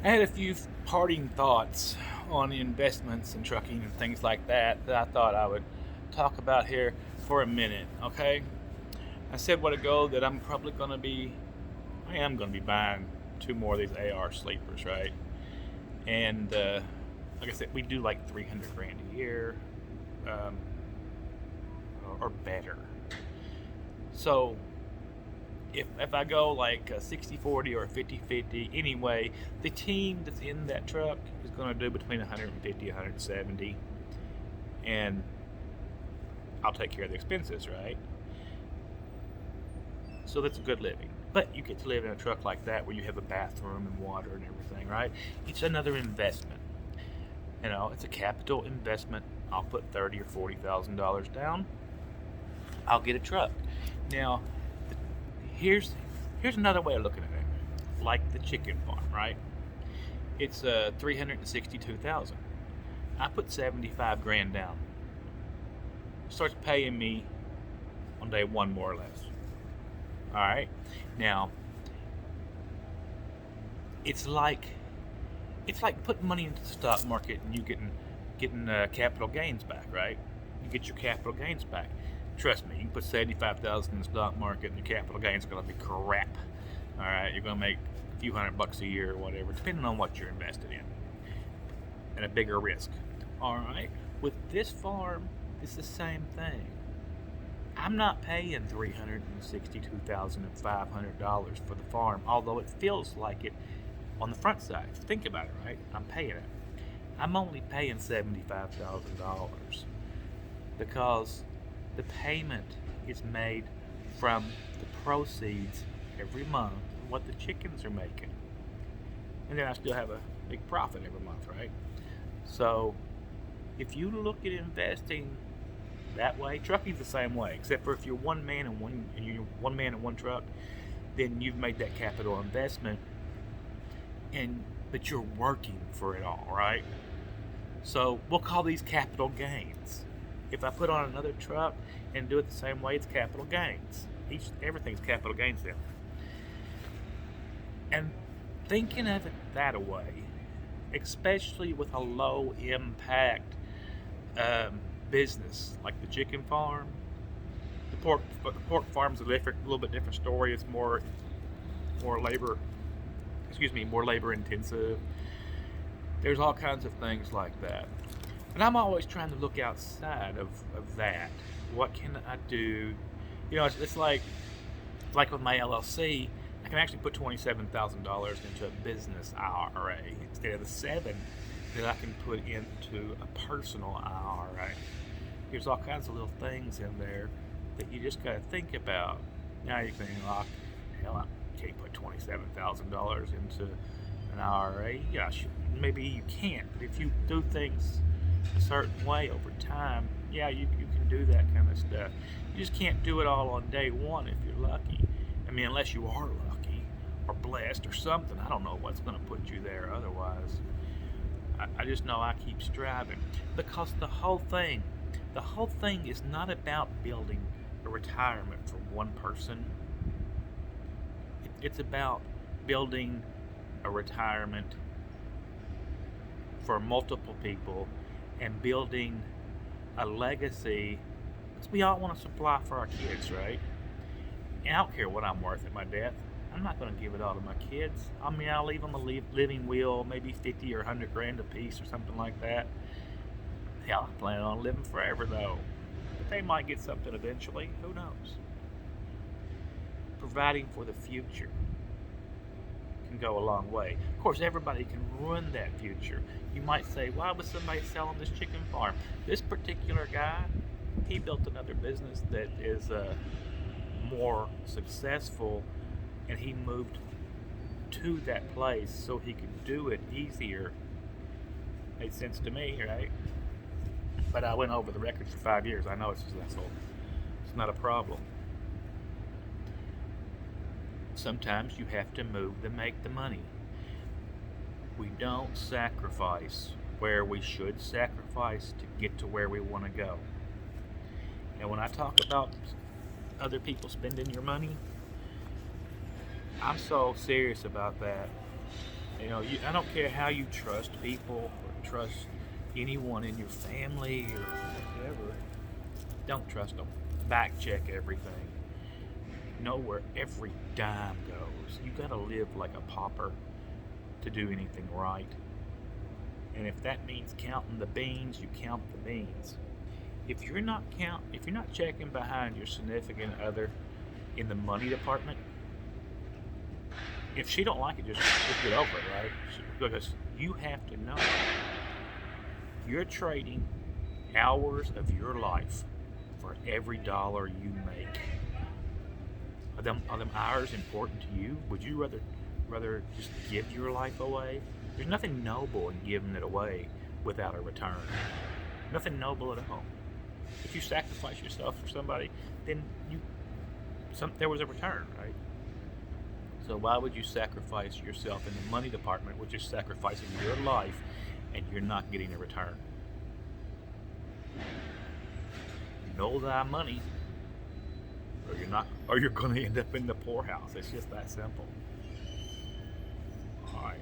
I had a few parting thoughts on investments and trucking and things like that I thought I would talk about here for a minute, okay? I said what ago that I am going to be buying two more of these AR sleepers, right? And like I said, we do like 300 grand a year um, or better. So if I go like a 60-40 or a 50-50, anyway, the team that's in that truck is going to do between 150 and 170, and I'll take care of the expenses, right? So that's a good living. But you get to live in a truck like that where you have a bathroom and water and everything, right? It's another investment. It's a capital investment. I'll put 30 or $40,000 down. I'll get a truck. Now, here's another way of looking at it. Like the chicken farm, right? It's 362,000. I put 75 grand down. It starts paying me on day one more or less. All right. Now, it's like it's like putting money into the stock market and you getting capital gains back, right? You get your capital gains back. Trust me, you can put 75,000 in the stock market and your capital gains are going to be crap. All right, you're going to make a few $100 a year or whatever, depending on what you're invested in, and a bigger risk. All right, with this farm, it's the same thing. I'm not paying $362,500 for the farm, although it feels like it on the front side. Think about it, right? I'm paying it. I'm only paying $75,000 because the payment is made from the proceeds every month of what the chickens are making. And then I still have a big profit every month, right? So if you look at investing that way, trucking's the same way, except for if you're one man and one truck, then you've made that capital investment and but you're working for it all, right? So we'll call these capital gains. If I put on another truck and do it the same way, it's capital gains. Everything's capital gains then. And thinking of it that way, especially with a low impact business like the chicken farm, the pork farm's a little bit different story. It's more labor, more labor intensive. There's all kinds of things like that. And I'm always trying to look outside of that. What can I do? It's like with my LLC, I can actually put $27,000 into a business IRA instead of the seven that I can put into a personal IRA. There's all kinds of little things in there that you just got to think about. Now you think, like, hell, I can't put $27,000 into an IRA. Yeah, maybe you can't, but if you do things a certain way over time, yeah, you can do that kind of stuff. You just can't do it all on day one if you're lucky. I mean, unless you are lucky or blessed or something. I don't know what's going to put you there otherwise. I just know I keep striving because the whole thing is not about building a retirement for one person. It's about building a retirement for multiple people and building a legacy because we all want to supply for our kids, right? And I don't care what I'm worth at my death. I'm not going to give it all to my kids. I mean, I'll leave them a living will, maybe 50 or 100 grand a piece or something like that. Hell, I plan on living forever though. But they might get something eventually. Who knows? Providing for the future can go a long way. Of course, everybody can ruin that future. You might say, why was somebody selling this chicken farm? This particular guy, he built another business that is more successful, and he moved to that place so he could do it easier. Made sense to me, right? But I went over the records for 5 years. I know it's successful. It's not a problem. Sometimes you have to move to make the money. We don't sacrifice where we should sacrifice to get to where we want to go. And when I talk about other people spending your money, I'm so serious about that. I don't care how you trust people or trust anyone in your family or whatever. Don't trust them. Back check everything. Know where every dime goes. You gotta live like a pauper to do anything right. And if that means counting the beans, you count the beans. If you're not checking behind your significant other in the money department, if she don't like it, just get over it, right? Because you have to know you're trading hours of your life for every dollar you make. Are them hours important to you? Would you rather just give your life away? There's nothing noble in giving it away without a return. Nothing noble at all. If you sacrifice yourself for somebody, then there was a return, right? So why would you sacrifice yourself in the money department, which is sacrificing your life, and you're not getting a return? Know thy money, or you're going to end up in the poorhouse. It's just that simple. All right.